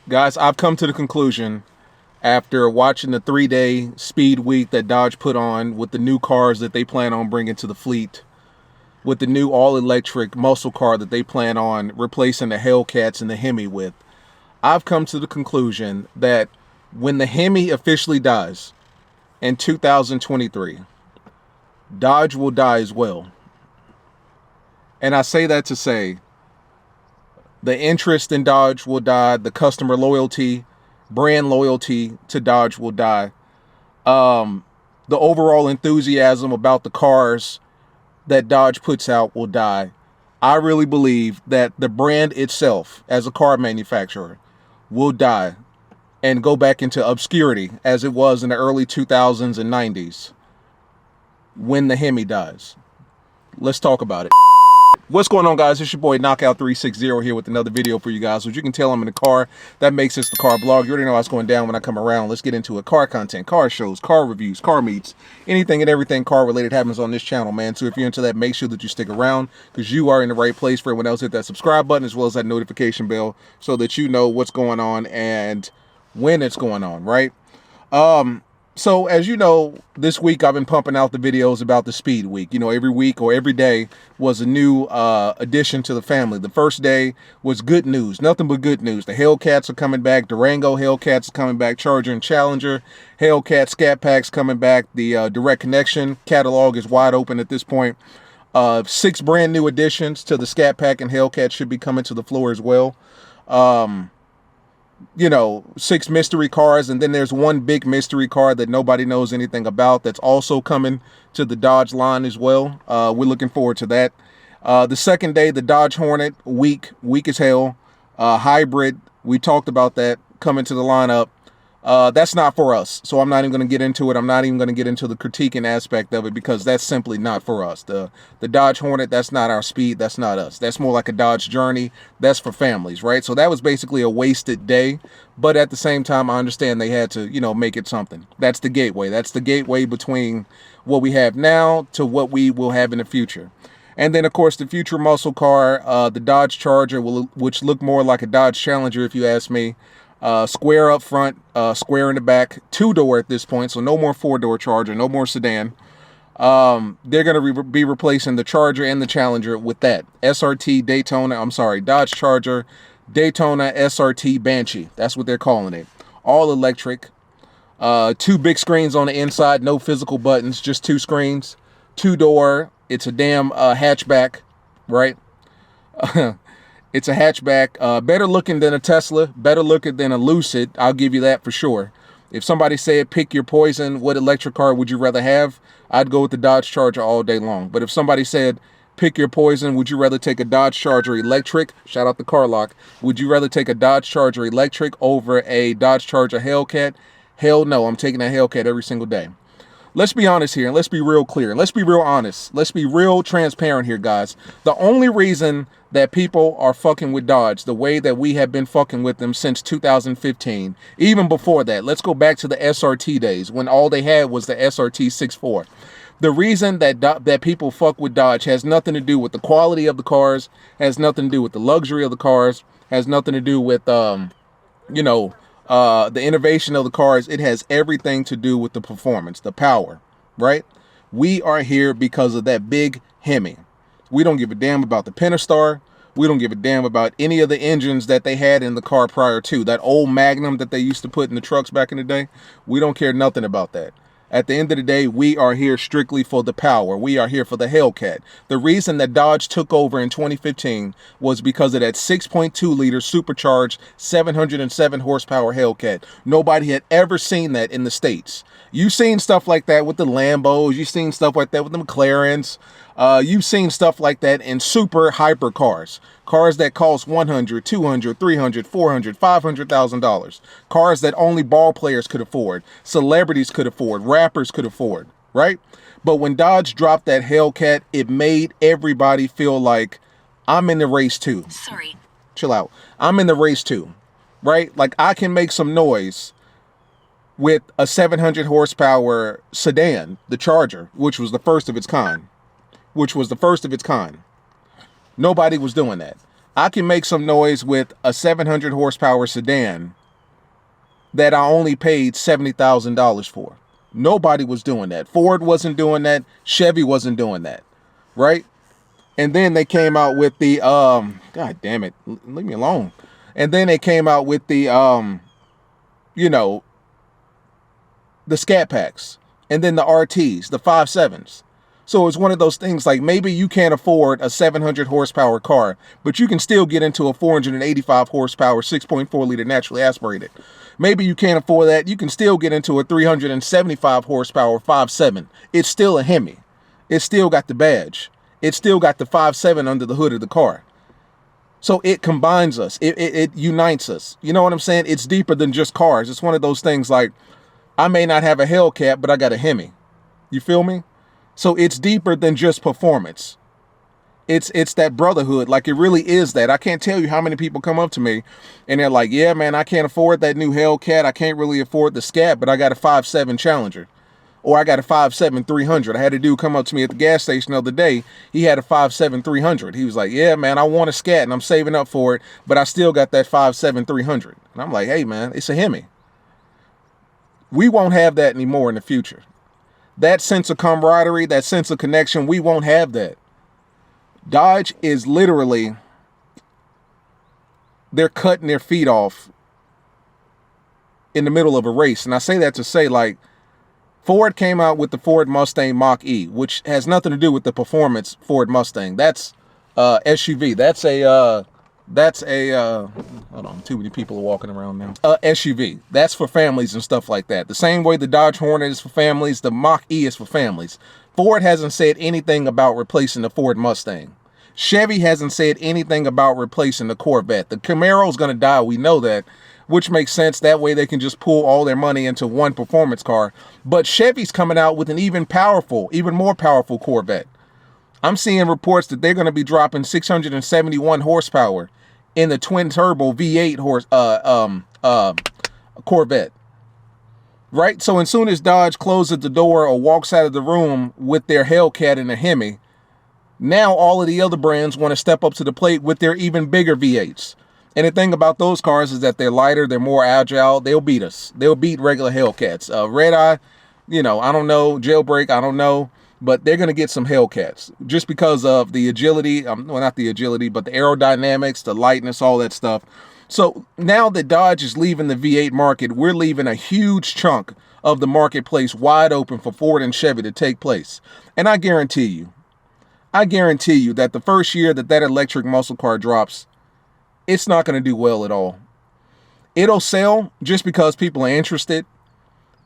Guys, I've come to the conclusion after watching the 3-day speed week that Dodge put on with the new cars that they plan on bringing to the fleet, with the new all-electric muscle car that they plan on replacing the Hellcats and the Hemi with. I've come to the conclusion that when the Hemi officially dies in 2023, Dodge will die as well. And I say that to say the interest in Dodge will die, the customer loyalty, brand loyalty to Dodge will die. The overall enthusiasm about the cars that Dodge puts out will die. I really believe that the brand itself as a car manufacturer will die and go back into obscurity as it was in the early 2000s and 90s when the Hemi dies. Let's talk about it. What's going on, guys? It's your boy Knockout 360 here with another video for you guys. As you can tell, I'm in the car. That makes this the car blog. You already know what's going down when I come around. Let's get into it. Car content, car shows, car reviews, car meets, anything and everything car related happens on this channel, man. So if you're into that, make sure that you stick around because you are in the right place. For everyone else, hit that subscribe button as well as that notification bell so that you know what's going on and when it's going on, right? So as you know, this week I've been pumping out the videos about the speed week. You know, every week or every day was a new addition to the family. The first day was good news, nothing but good news. The Hellcats are coming back. Durango Hellcats are coming back. Charger and Challenger Hellcat Scat Packs coming back. The direct connection catalog is wide open at this point. 6 brand new additions to the Scat Pack and Hellcat should be coming to the floor as well. You know, 6 mystery cars, and then there's one big mystery car that nobody knows anything about that's also coming to the Dodge line as well. We're looking forward to that. The second day, the Dodge Hornet, weak as hell. Hybrid, we talked about that coming to the lineup. That's not for us, so I'm not even going to get into it. I'm not even going to get into the critiquing aspect of it because that's simply not for us. The Dodge Hornet, that's not our speed. That's not us. That's more like a Dodge Journey. That's for families, right? So that was basically a wasted day, but at the same time, I understand they had to, you know, make it something. That's the gateway. That's the gateway between what we have now to what we will have in the future. And then, of course, the future muscle car, the Dodge Charger, which looked more like a Dodge Challenger, if you ask me. Square up front, square in the back, 2-door at this point, so no more 4-door Charger, no more sedan. They're going to be replacing the Charger and the Challenger with that. SRT Daytona, I'm sorry, Dodge Charger, Daytona SRT Banshee. That's what they're calling it. All electric. 2 big screens on the inside, no physical buttons, just 2 screens. 2-door, it's a damn hatchback, right? It's a hatchback, better looking than a Tesla, better looking than a Lucid. I'll give you that for sure. If somebody said pick your poison, what electric car would you rather have? I'd go with the Dodge Charger all day long. But if somebody said pick your poison, would you rather take a Dodge Charger electric? Shout out to CarLock. Would you rather take a Dodge Charger electric over a Dodge Charger Hellcat? Hell no, I'm taking that Hellcat every single day. Let's be honest here, and let's be real clear, and let's be real honest. Let's be real transparent here, guys. The only reason that people are fucking with Dodge the way that we have been fucking with them since 2015, even before that, let's go back to the SRT days when all they had was the SRT 6.4. The reason that people fuck with Dodge has nothing to do with the quality of the cars, has nothing to do with the luxury of the cars, has nothing to do with, you know, the innovation of the cars. It has everything to do with the performance, the power, right? We are here because of that big Hemi. We don't give a damn about the Pentastar. We don't give a damn about any of the engines that they had in the car prior to. That old Magnum that they used to put in the trucks back in the day. We don't care nothing about that. At the end of the day, we are here strictly for the power. We are here for the Hellcat. The reason that Dodge took over in 2015 was because of that 6.2 liter supercharged 707 horsepower Hellcat. Nobody had ever seen that in the States. You've seen stuff like that with the Lambos. You've seen stuff like that with the McLarens. You've seen stuff like that in super hyper cars. Cars that cost $100, $200, $300, $400, $500,000. Cars that only ball players could afford, celebrities could afford, rappers could afford, right? But when Dodge dropped that Hellcat, it made everybody feel like, I'm in the race too. Sorry. Chill out. I'm in the race too, right? Like I can make some noise with a 700 horsepower sedan, the Charger, which was the first of its kind. Nobody was doing that. I can make some noise with a 700 horsepower sedan that I only paid $70,000 for. Nobody was doing that. Ford wasn't doing that. Chevy wasn't doing that, right? And then they came out with the God damn it, leave me alone. And then they came out with the you know, the Scat Packs, and then the RTs, the 5.7s. So it's one of those things like maybe you can't afford a 700 horsepower car, but you can still get into a 485 horsepower 6.4 liter naturally aspirated. Maybe you can't afford that. You can still get into a 375 horsepower 5.7. It's still a Hemi. It's still got the badge. It's still got the 5.7 under the hood of the car. So it combines us. It unites us. You know what I'm saying? It's deeper than just cars. It's one of those things like, I may not have a Hellcat, but I got a Hemi. You feel me? So it's deeper than just performance. It's that brotherhood. Like, it really is that. I can't tell you how many people come up to me and they're like, yeah, man, I can't afford that new Hellcat. I can't really afford the Scat, but I got a 5.7 Challenger. Or I got a 5.7 300. I had a dude come up to me at the gas station the other day. He had a 5.7 300. He was like, yeah, man, I want a Scat and I'm saving up for it, but I still got that 5.7 300. And I'm like, hey, man, it's a Hemi. We won't have that anymore in the future. That sense of camaraderie, that sense of connection, we won't have that. Dodge is literally, they're cutting their feet off in the middle of a race. And I say that to say, like, Ford came out with the Ford Mustang Mach-E, which has nothing to do with the performance Ford Mustang. That's SUV. That's a hold on, too many people are walking around now. SUV. That's for families and stuff like that. The same way the Dodge Hornet is for families, the Mach-E is for families. Ford hasn't said anything about replacing the Ford Mustang. Chevy hasn't said anything about replacing the Corvette. The Camaro's going to die, we know that, which makes sense. That way they can just pull all their money into one performance car. But Chevy's coming out with an even more powerful Corvette. I'm seeing reports that they're going to be dropping 671 horsepower in the twin turbo V8 Corvette. Right? So as soon as Dodge closes the door or walks out of the room with their Hellcat and a Hemi, now all of the other brands want to step up to the plate with their even bigger V8s. And the thing about those cars is that they're lighter, they're more agile, they'll beat us. They'll beat regular Hellcats. Red Eye, you know, I don't know, Jailbreak, I don't know, but they're going to get some Hellcats just because of the agility, well, not the agility, but the aerodynamics, the lightness, all that stuff. So now that Dodge is leaving the V8 market, we're leaving a huge chunk of the marketplace wide open for Ford and Chevy to take place. And I guarantee you that the first year that electric muscle car drops, it's not going to do well at all. It'll sell just because people are interested,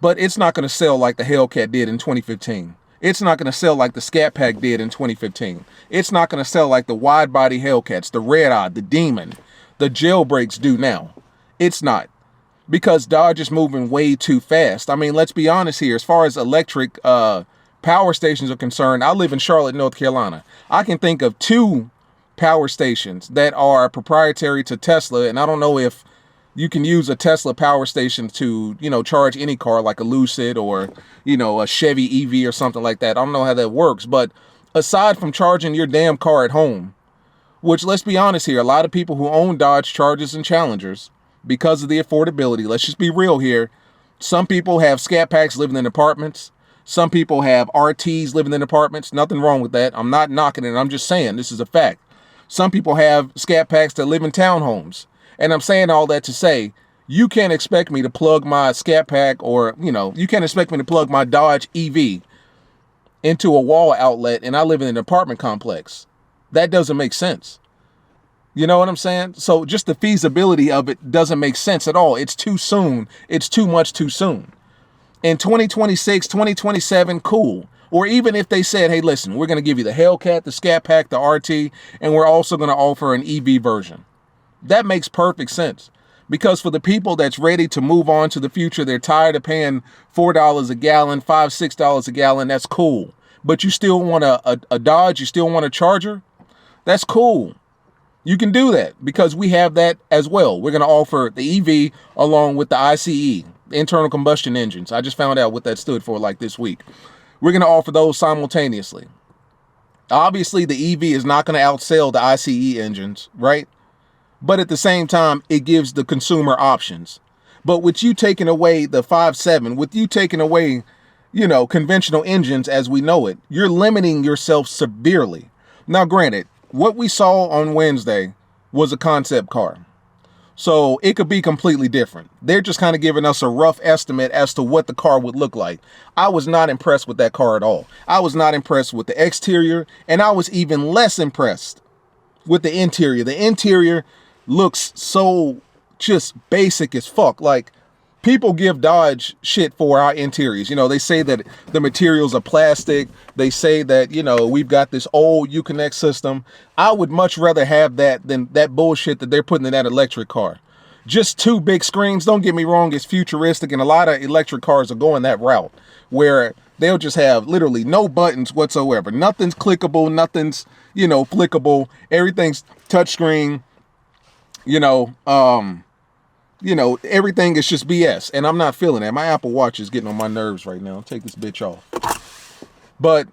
but it's not going to sell like the Hellcat did in 2015. It's not going to sell like the Scat Pack did in 2015. It's not going to sell like the wide body Hellcats, the Red Eye, the Demon, the Jailbreaks do now. It's not, because Dodge is moving way too fast. I mean, let's be honest here. As far as electric power stations are concerned, I live in Charlotte, North Carolina. I can think of 2 power stations that are proprietary to Tesla, and I don't know if you can use a Tesla power station to, you know, charge any car like a Lucid or, you know, a Chevy EV or something like that. I don't know how that works, but aside from charging your damn car at home, which, let's be honest here, a lot of people who own Dodge Chargers and Challengers, because of the affordability, let's just be real here, some people have Scat Packs living in apartments. Some people have RTs living in apartments. Nothing wrong with that. I'm not knocking it. I'm just saying this is a fact. Some people have Scat Packs that live in townhomes. And I'm saying all that to say, you can't expect me to plug my Scat Pack, or, you know, you can't expect me to plug my Dodge EV into a wall outlet and I live in an apartment complex. That doesn't make sense. You know what I'm saying? So just the feasibility of it doesn't make sense at all. It's too soon. It's too much too soon. In 2026, 2027, cool. Or even if they said, hey, listen, we're going to give you the Hellcat, the Scat Pack, the RT, and we're also going to offer an EV version. That makes perfect sense. Because for the people that's ready to move on to the future, they're tired of paying $4 a gallon, $5, $6 a gallon, that's cool. But you still want a Dodge, you still want a Charger? That's cool. You can do that because we have that as well. We're going to offer the EV along with the ICE, internal combustion engines. I just found out what that stood for like this week. We're going to offer those simultaneously. Obviously, the EV is not going to outsell the ICE engines, right? but at the same time, it gives the consumer options. But with you taking away the 5.7, with you taking away, conventional engines as we know it, you're limiting yourself severely. Now, granted, what we saw on Wednesday was a concept car. So it could be completely different. They're just kind of giving us a rough estimate as to what the car would look like. I was not impressed with that car at all. I was not impressed with the exterior, and I was even less impressed with the interior. The interior looks so just basic as fuck. Like, people give Dodge shit for our interiors. They say that the materials are plastic. They say that, we've got this old Uconnect system. I would much rather have that than that bullshit that they're putting in that electric car. Just two big screens. Don't get me wrong, it's futuristic, and a lot of electric cars are going that route where they'll just have literally no buttons whatsoever. Nothing's clickable, nothing's, flickable. Everything's touchscreen. Everything is just BS, and I'm not feeling that. My Apple Watch is getting on my nerves right now. I'll take this bitch off. But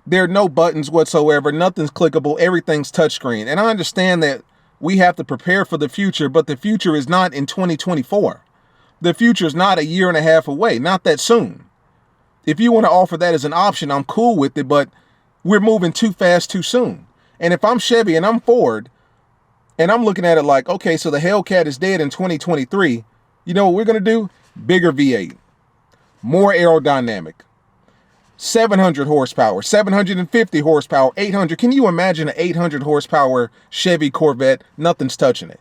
there are no buttons whatsoever. Nothing's clickable. Everything's touchscreen. And I understand that we have to prepare for the future, but the future is not in 2024. The future is not a year and a half away. Not that soon. If you want to offer that as an option, I'm cool with it, but we're moving too fast too soon. And if I'm Chevy and I'm Ford, and I'm looking at it like, okay, so the Hellcat is dead in 2023. You know what we're going to do? Bigger V8. More aerodynamic. 700 horsepower, 750 horsepower, 800. Can you imagine an 800 horsepower Chevy Corvette? Nothing's touching it.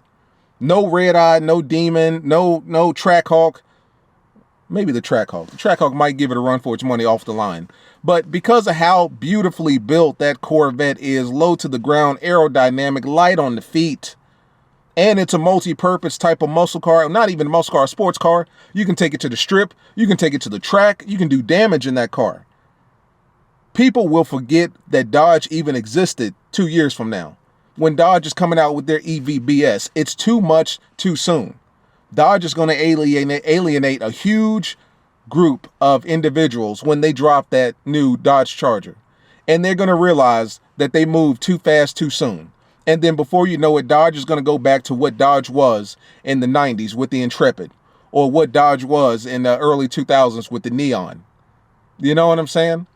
No Red Eye, no Demon, no Trackhawk. Maybe the Trackhawk. The Trackhawk might give it a run for its money off the line. But because of how beautifully built that Corvette is, low to the ground, aerodynamic, light on the feet, and it's a multi-purpose type of muscle car, not even a muscle car, a sports car. You can take it to the strip. You can take it to the track. You can do damage in that car. People will forget that Dodge even existed 2 years from now. When Dodge is coming out with their EVBS, it's too much too soon. Dodge is going to alienate a huge group of individuals when they drop that new Dodge Charger. And they're going to realize that they moved too fast too soon. And then before you know it, Dodge is going to go back to what Dodge was in the 90s with the Intrepid, or what Dodge was in the early 2000s with the Neon. You know what I'm saying?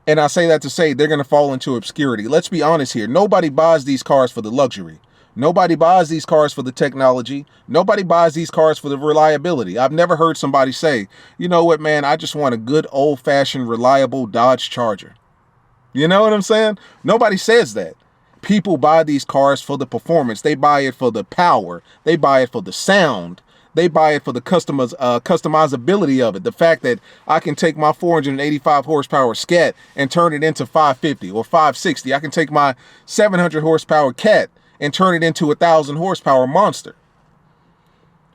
And I say that to say they're going to fall into obscurity. Let's be honest here. Nobody buys these cars for the luxury. Nobody buys these cars for the technology. Nobody buys these cars for the reliability. I've never heard somebody say, you know what, man, I just want a good old-fashioned reliable Dodge Charger. You know what I'm saying? Nobody says that. People buy these cars for the performance. They buy it for the power. They buy it for the sound. They buy it for the customizability of it. The fact that I can take my 485 horsepower Scat and turn it into 550 or 560. I can take my 700 horsepower Cat and turn it into a 1,000 horsepower monster.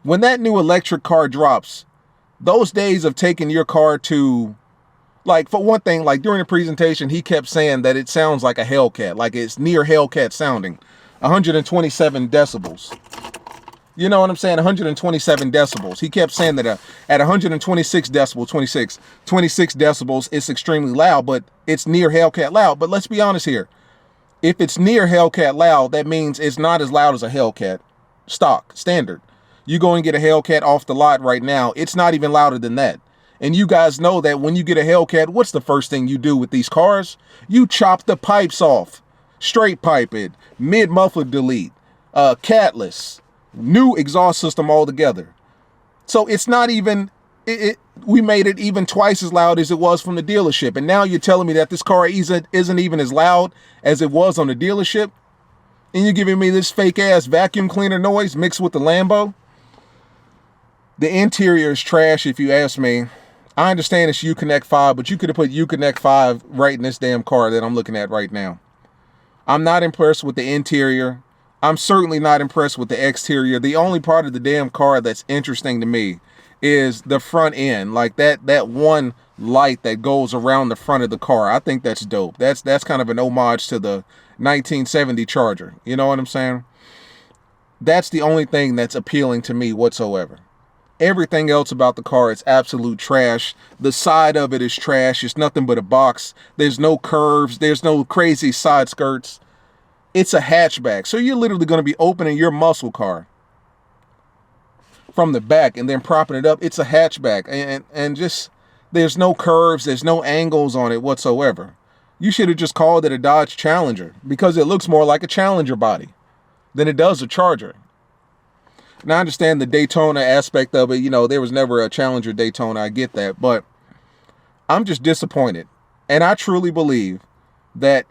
When that new electric car drops, those days of taking your car to, like, for one thing, like during the presentation, he kept saying that it sounds like a Hellcat, like it's near Hellcat sounding. 127 decibels. You know what I'm saying? 127 decibels. He kept saying that at 126 decibels, 26 decibels, it's extremely loud, but it's near Hellcat loud. But let's be honest here. If it's near Hellcat loud, that means it's not as loud as a Hellcat stock, standard. You go and get a Hellcat off the lot right now, it's not even louder than that. And you guys know that when you get a Hellcat, what's the first thing you do with these cars? You chop the pipes off, straight pipe it, mid-muffler delete, catless, new exhaust system altogether. So it's not even, we made it even twice as loud as it was from the dealership. And now you're telling me that this car isn't even as loud as it was on the dealership? And you're giving me this fake ass vacuum cleaner noise mixed with the Lambo? The interior is trash if you ask me. I understand it's Uconnect 5, but you could have put Uconnect 5 right in this damn car that I'm looking at right now. I'm not impressed with the interior. I'm certainly not impressed with the exterior. The only part of the damn car that's interesting to me is the front end, like that one light that goes around the front of the car. I think that's dope. That's kind of an homage to the 1970 Charger. You know what I'm saying? That's the only thing that's appealing to me whatsoever. Everything else about the car is absolute trash. The side of it is trash. It's nothing but a box. There's no curves. There's no crazy side skirts. It's a hatchback. So you're literally going to be opening your muscle car from the back and then propping it up. It's a hatchback. And just, there's no curves. There's no angles on it whatsoever. You should have just called it a Dodge Challenger because it looks more like a Challenger body than it does a Charger. Now, I understand the Daytona aspect of it. You know, there was never a Challenger Daytona. I get that. But I'm just disappointed. And I truly believe that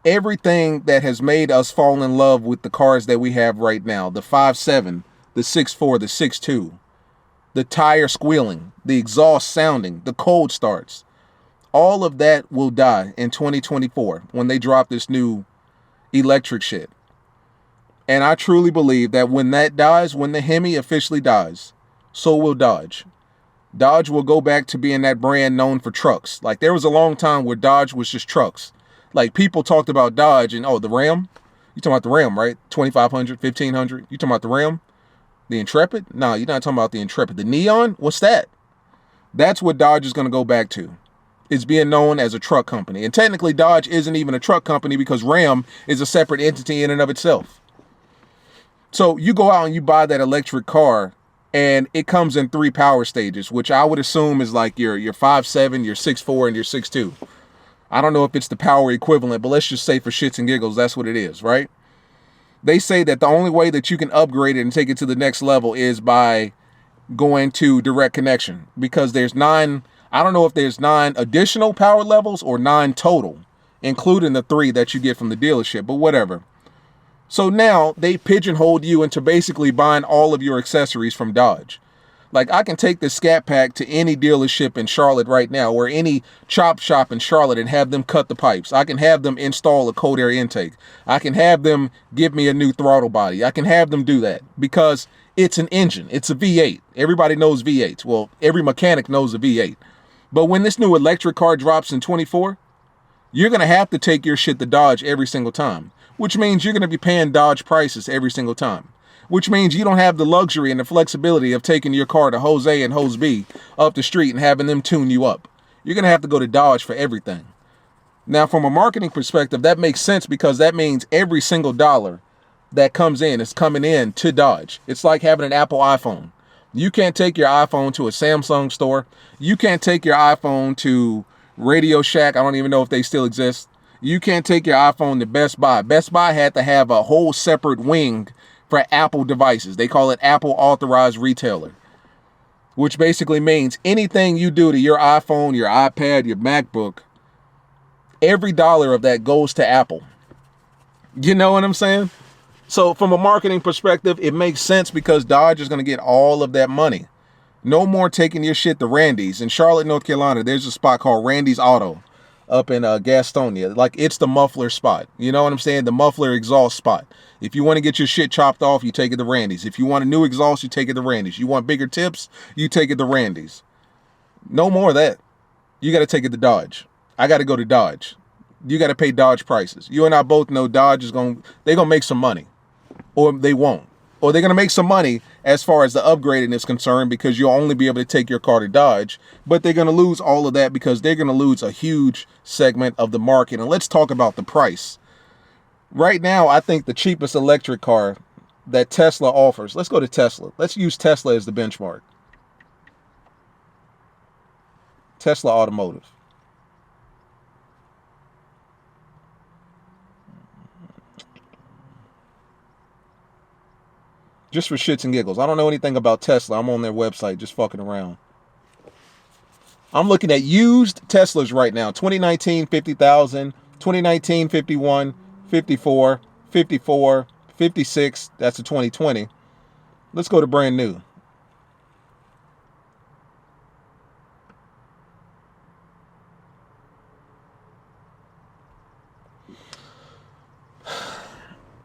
everything that has made us fall in love with the cars that we have right now, the 5.7, the 6.4, the 6.2, the tire squealing, the exhaust sounding, the cold starts, all of that will die in 2024 when they drop this new electric shit. And I truly believe that when that dies, when the Hemi officially dies, so will Dodge. Dodge will go back to being that brand known for trucks. Like, there was a long time where Dodge was just trucks. Like, people talked about Dodge and, oh, the Ram? You talking about the Ram, right? 2500, 1500. You talking about the Ram? The Intrepid? No, you're not talking about the Intrepid. The Neon? What's that? That's what Dodge is going to go back to. It's being known as a truck company. And technically, Dodge isn't even a truck company because Ram is a separate entity in and of itself. So you go out and you buy that electric car, and it comes in 3 power stages, which I would assume is like your 5.7, your 6.4, and your 6.2. I don't know if it's the power equivalent, but let's just say for shits and giggles, that's what it is, right? They say that the only way that you can upgrade it and take it to the next level is by going to direct connection, because there's 9, I don't know if there's 9 additional power levels or 9 total, including the 3 that you get from the dealership, but whatever. So now they pigeonholed you into basically buying all of your accessories from Dodge. Like, I can take this Scat Pack to any dealership in Charlotte right now, or any chop shop in Charlotte, and have them cut the pipes. I can have them install a cold air intake. I can have them give me a new throttle body. I can have them do that because it's an engine. It's a V8. Everybody knows V8s. Well, every mechanic knows a V8. But when this new electric car drops in 24, you're going to have to take your shit to Dodge every single time, which means you're going to be paying Dodge prices every single time. Which means you don't have the luxury and the flexibility of taking your car to Jose and Jose B up the street and having them tune you up. You're going to have to go to Dodge for everything. Now, from a marketing perspective, that makes sense because that means every single dollar that comes in is coming in to Dodge. It's like having an Apple iPhone. You can't take your iPhone to a Samsung store. You can't take your iPhone to Radio Shack. I don't even know if they still exist. You can't take your iPhone to Best Buy. Best Buy had to have a whole separate wing for Apple devices. They call it Apple Authorized Retailer, which basically means anything you do to your iPhone, your iPad, your MacBook, every dollar of that goes to Apple. You know what I'm saying? So from a marketing perspective, it makes sense because Dodge is going to get all of that money. No more taking your shit to Randy's. In Charlotte, North Carolina, there's a spot called Randy's Auto up in Gastonia. Like, it's the muffler spot. You know what I'm saying? The muffler exhaust spot. If you want to get your shit chopped off, you take it to Randy's. If you want a new exhaust, you take it to Randy's. You want bigger tips, you take it to Randy's. No more of that. You got to take it to Dodge. I got to go to Dodge. You got to pay Dodge prices. You and I both know Dodge is they're going to make some money. Or they won't. Or they're going to make some money as far as the upgrading is concerned because you'll only be able to take your car to Dodge. But they're going to lose all of that because they're going to lose a huge segment of the market. And let's talk about the price. Right now, I think the cheapest electric car that Tesla offers, let's go to Tesla. Let's use Tesla as the benchmark. Tesla Automotive. Just for shits and giggles. I don't know anything about Tesla. I'm on their website just fucking around. I'm looking at used Teslas right now. 2019, 50,000. 2019, 51. 54, 54, 56, that's a 2020. Let's go to brand new.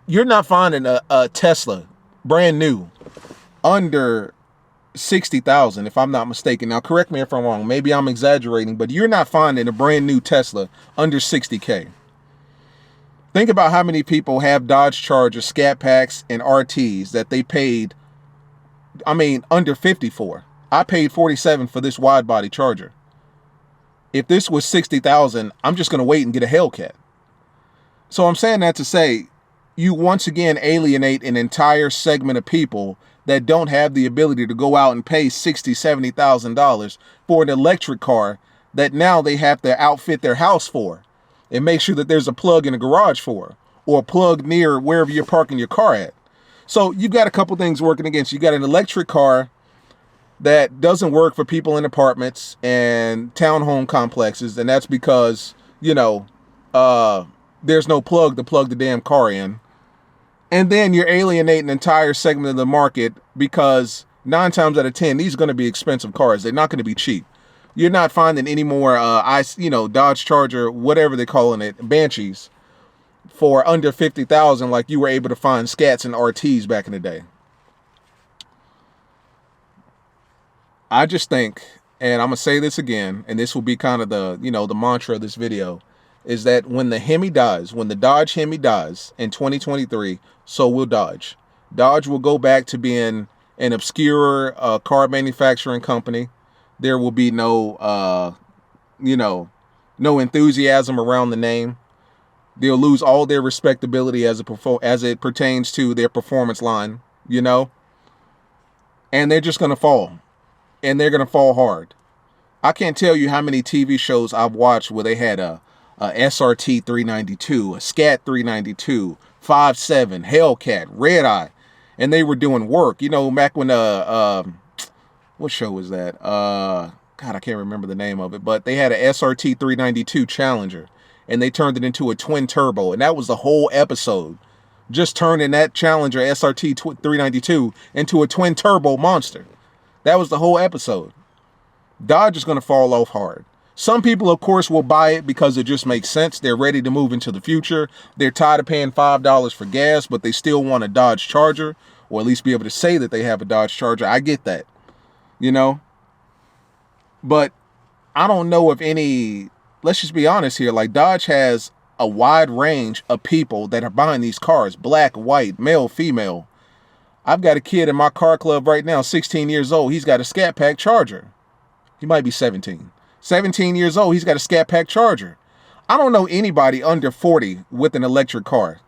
You're not finding a Tesla brand new under 60,000, if I'm not mistaken. Now, correct me if I'm wrong. Maybe I'm exaggerating, but you're not finding a brand new Tesla under 60K. Think about how many people have Dodge Chargers, Scat Packs, and RTs that they paid, under 50 for. I paid 47 for this wide body Charger. If this was 60,000, I'm just going to wait and get a Hellcat. So I'm saying that to say, you once again alienate an entire segment of people that don't have the ability to go out and pay $60,000, $70,000 for an electric car that now they have to outfit their house for and make sure that there's a plug in the garage for, or a plug near wherever you're parking your car at. So you've got a couple things working against you. You got an electric car that doesn't work for people in apartments and townhome complexes, and that's because, you know, there's no plug to plug the damn car in. And then you're alienating an entire segment of the market because 9 times out of 10, these are going to be expensive cars. They're not going to be cheap. You're not finding any more, Dodge Charger, whatever they're calling it, Banshees, for under 50,000 like you were able to find Scats and RTs back in the day. I just think, and I'm going to say this again, and this will be kind of the, the mantra of this video, is that when the Hemi dies, when the Dodge Hemi dies in 2023, so will Dodge. Dodge will go back to being an obscure car manufacturing company. There will be no enthusiasm around the name. They'll lose all their respectability as it pertains to their performance line, and they're just going to fall, and they're going to fall hard. I can't tell you how many TV shows I've watched where they had a SRT 392, a Scat 392, 5.7, Hellcat, Red Eye, and they were doing work. Back when what show was that? God, I can't remember the name of it, but they had a SRT 392 Challenger, and they turned it into a twin turbo, and that was the whole episode. Just turning that Challenger SRT 392 into a twin turbo monster. That was the whole episode. Dodge is going to fall off hard. Some people, of course, will buy it because it just makes sense. They're ready to move into the future. They're tired of paying $5 for gas, but they still want a Dodge Charger, or at least be able to say that they have a Dodge Charger. I get that, But I don't know if any, let's just be honest here, like Dodge has a wide range of people that are buying these cars, black, white, male, female. I've got a kid in my car club right now, 16 years old. He's got a Scat Pack Charger. He might be 17. 17 years old, he's got a Scat Pack Charger. I don't know anybody under 40 with an electric car.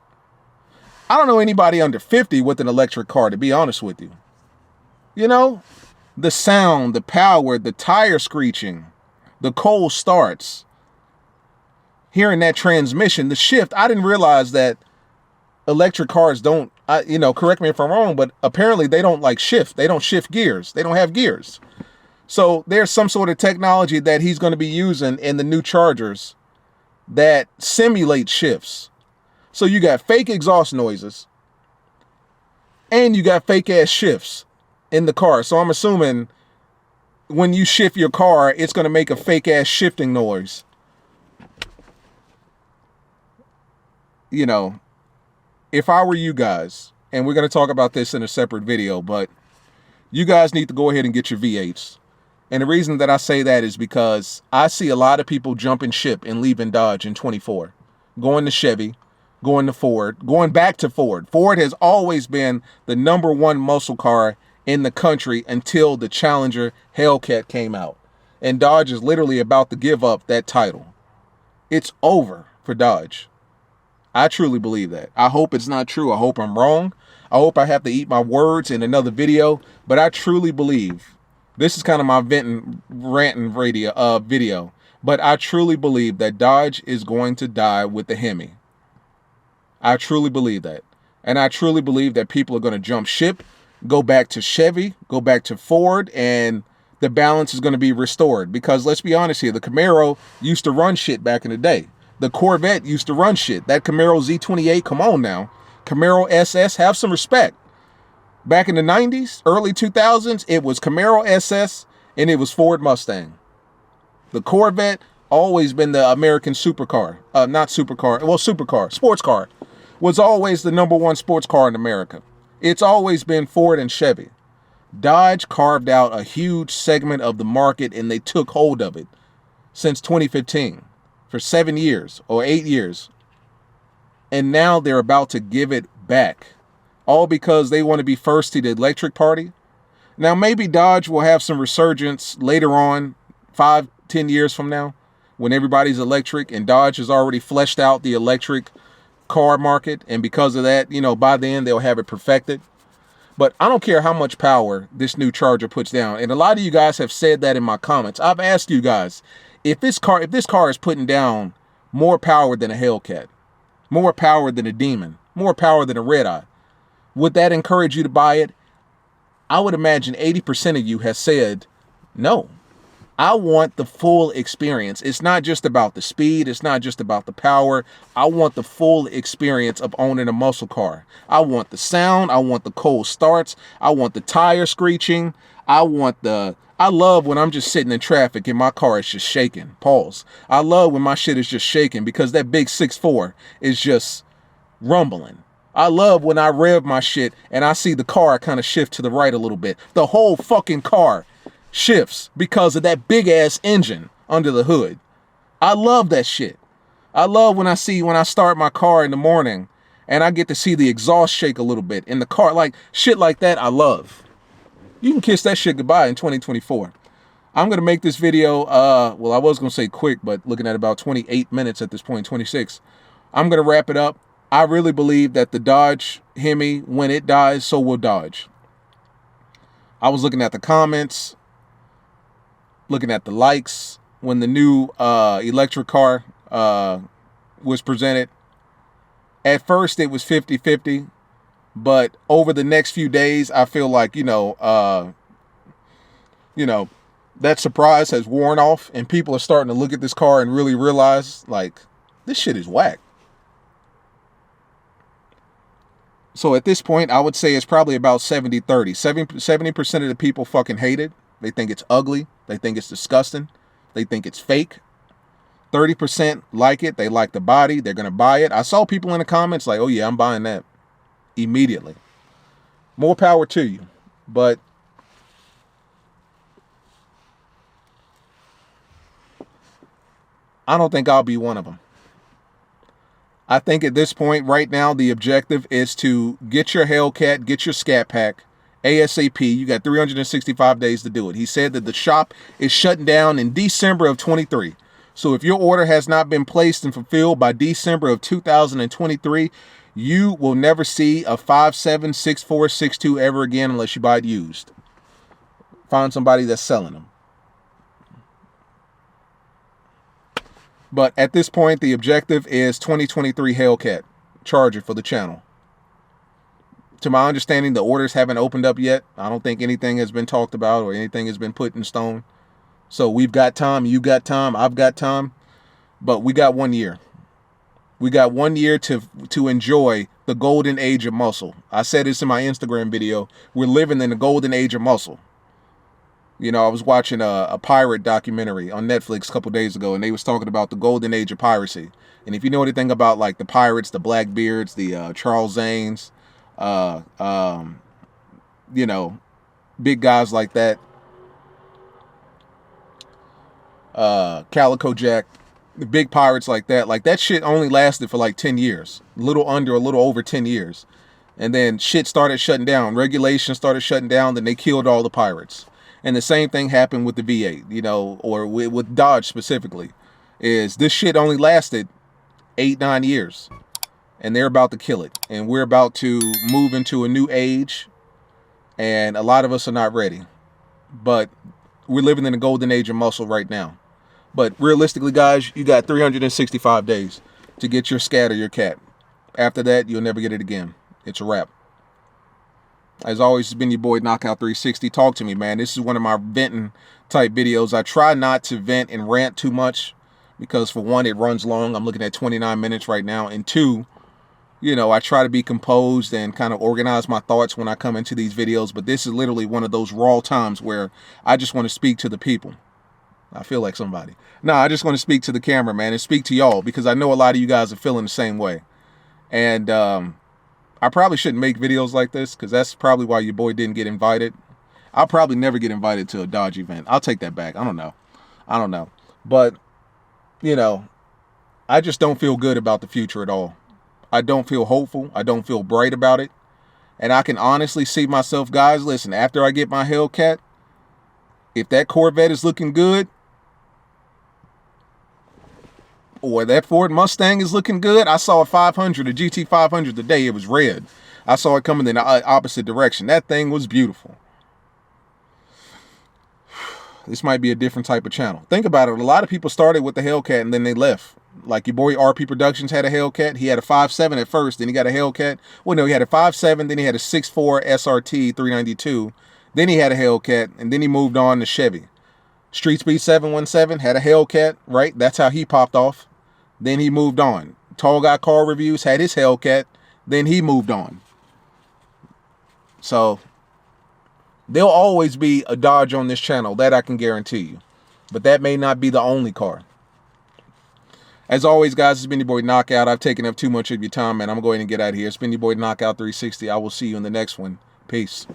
I don't know anybody under 50 with an electric car, to be honest with you. The sound, the power, the tire screeching, the cold starts, hearing that transmission, the shift. I didn't realize that electric cars don't, correct me if I'm wrong, but apparently they don't shift. They don't shift gears. They don't have gears. So there's some sort of technology that he's going to be using in the new Chargers that simulate shifts. So you got fake exhaust noises and you got fake ass shifts in the car. So I'm assuming when you shift your car, it's going to make a fake ass shifting noise. If I were you guys, and we're going to talk about this in a separate video, but you guys need to go ahead and get your V8s. And the reason that I say that is because I see a lot of people jumping ship and leaving Dodge in 24, going to Chevy, going to Ford, going back to Ford. Ford has always been the #1 muscle car in the country until the Challenger Hellcat came out. And Dodge is literally about to give up that title. It's over for Dodge. I truly believe that. I hope it's not true. I hope I'm wrong. I hope I have to eat my words in another video, but I truly believe, this is kind of my ranting video, but I truly believe that Dodge is going to die with the Hemi. I truly believe that. And I truly believe that people are going to jump ship, go back to Chevy, go back to Ford, and the balance is going to be restored. Because let's be honest here, the Camaro used to run shit back in the day. The Corvette used to run shit. That Camaro Z28, come on now. Camaro SS, have some respect. Back in the 90s, early 2000s, it was Camaro SS and it was Ford Mustang. The Corvette, always been the American supercar. Sports car. Was always the #1 sports car in America. It's always been Ford and Chevy. Dodge carved out a huge segment of the market and they took hold of it since 2015 for 7 years or 8 years. And now they're about to give it back. All because they want to be first to the electric party. Now, maybe Dodge will have some resurgence later on, 5-10 years from now, when everybody's electric and Dodge has already fleshed out the electric car market, and because of that, you know, by then they'll have it perfected. But I don't care how much power this new Charger puts down. And a lot of you guys have said that in my comments. I've asked you guys, if this car is putting down more power than a Hellcat, more power than a Demon, more power than a Red Eye, would that encourage you to buy it? I would imagine 80% of you has said no. I want the full experience. It's not just about the speed. It's not just about the power. I want the full experience of owning a muscle car. I want the sound. I want the cold starts. I want the tire screeching. I love when I'm just sitting in traffic and my car is just shaking. Pause. I love when my shit is just shaking because that big 6.4 is just rumbling. I love when I rev my shit and I see the car kind of shift to the right a little bit. The whole fucking car shifts because of that big ass engine under the hood. I love that shit. I love when I start my car in the morning and I get to see the exhaust shake a little bit in the car. Like shit like that, I love. You can kiss that shit goodbye in 2024. I'm going to make this video, well, I was going to say quick, but looking at about 28 minutes at this point, 26. I'm going to wrap it up. I really believe that the Dodge Hemi, when it dies, so will Dodge. I was looking at the comments, looking at the likes when the new electric car was presented. At first, it was 50-50, but over the next few days, I feel like, that surprise has worn off, and people are starting to look at this car and really realize, like, this shit is whack. So at this point, I would say it's probably about 70-30. 70% of the people fucking hate it. They think it's ugly. They think it's disgusting. They think it's fake. 30% like it. They like the body. They're going to buy it. I saw people in the comments like, oh yeah, I'm buying that immediately. More power to you. But I don't think I'll be one of them. I think at this point right now, the objective is to get your Hellcat, get your Scat Pack, ASAP. You got 365 days to do it. He said that the shop is shutting down in December of 23. So if your order has not been placed and fulfilled by December of 2023, you will never see a 5.7, 6.4, 6.2 ever again unless you buy it used. Find somebody that's selling them. But at this point, the objective is 2023 Hellcat Charger for the channel. To my understanding, the orders haven't opened up yet. I don't think anything has been talked about or anything has been put in stone. So we've got time. You got time. I've got time. But we got 1 year. We got 1 year to enjoy the golden age of muscle. I said this in my Instagram video. We're living in the golden age of muscle. You know, I was watching a pirate documentary on Netflix a couple days ago, and they was talking about the golden age of piracy. And if you know anything about like the pirates, the Blackbeards, the Charles Zanes, big guys like that, Calico Jack, the big pirates like that shit only lasted for like 10 years, a little over 10 years. And then shit started shutting down. Regulations started shutting down. Then they killed all the pirates. And the same thing happened with the V8, or with Dodge specifically, is this shit only lasted 8-9 years. And they're about to kill it. And we're about to move into a new age. And a lot of us are not ready. But we're living in the golden age of muscle right now. But realistically, guys, you got 365 days to get your Scat or your Cat. After that, you'll never get it again. It's a wrap. As always, it's been your boy Knockout 360. Talk to me, man. This is one of my venting type videos. I try not to vent and rant too much because, for one, it runs long. I'm looking at 29 minutes right now. And two, I try to be composed and kind of organize my thoughts when I come into these videos. But this is literally one of those raw times where I just want to speak to the people. I feel like somebody. No, I just want to speak to the camera, man, and speak to y'all because I know a lot of you guys are feeling the same way. And I probably shouldn't make videos like this because that's probably why your boy didn't get invited. I'll probably never get invited to a Dodge event. I'll take that back. I don't know. But, I just don't feel good about the future at all. I don't feel hopeful. I don't feel bright about it. And I can honestly see myself, guys, listen, after I get my Hellcat, if that Corvette is looking good, Or that Ford Mustang is looking good. I saw a 500, a GT 500 today. It was red. I saw it coming in the opposite direction. That thing was beautiful. This might be a different type of channel. Think about it. A lot of people started with the Hellcat and then they left. Like your boy RP Productions had a Hellcat. He had a 5.7 at first, then he got a Hellcat. Well, no, he had a 5.7, then he had a 6.4 SRT 392. Then he had a Hellcat, and then he moved on to Chevy. Street Speed 717 had a Hellcat, right? That's how he popped off. Then he moved on. Tall Guy Car Reviews had his Hellcat. Then he moved on. So there'll always be a Dodge on this channel. That I can guarantee you. But that may not be the only car. As always, guys, it's been your boy Knockout. I've taken up too much of your time, man. I'm going to go ahead and get out of here. It's been your boy Knockout 360. I will see you in the next one. Peace.